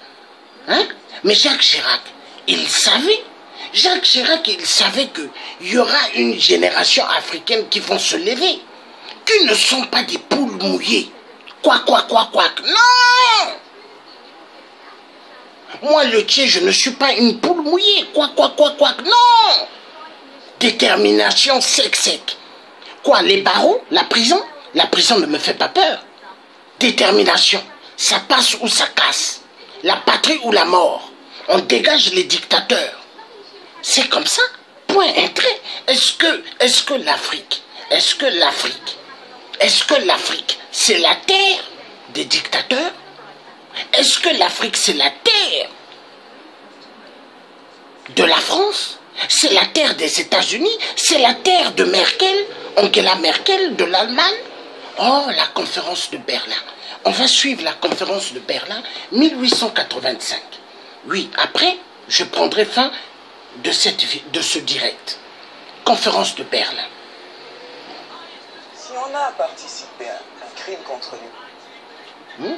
Mais Jacques Chirac, il savait. Jacques Chirac, il savait qu'il y aura une génération africaine qui vont se lever, qui ne sont pas des poules mouillées. Quoi. Non! Moi, le tien, je ne suis pas une poule mouillée. Quoi. Non! Détermination sec. Quoi, les barreaux? La prison? La prison ne me fait pas peur. Détermination. Ça passe ou ça casse. La patrie ou la mort. On dégage les dictateurs. C'est comme ça. Point un trait. Est-ce que l'Afrique, c'est la terre des dictateurs? Est-ce que l'Afrique, c'est la terre de la France? C'est la terre des États-Unis? C'est la terre de Merkel, Angela Merkel, de l'Allemagne? Oh, la conférence de Berlin. On va suivre la conférence de Berlin 1885. Oui, après, je prendrai fin de ce direct. Conférence de Berlin. Si on a participé à un crime contre nous.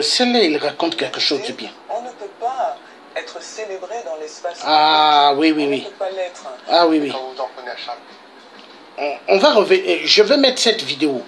Celle-là, il raconte quelque chose de bien. On ne peut pas être célébré dans l'espace. Ah, oui. On ne peut pas l'être. Ah, oui. On va revenir. Je vais mettre cette vidéo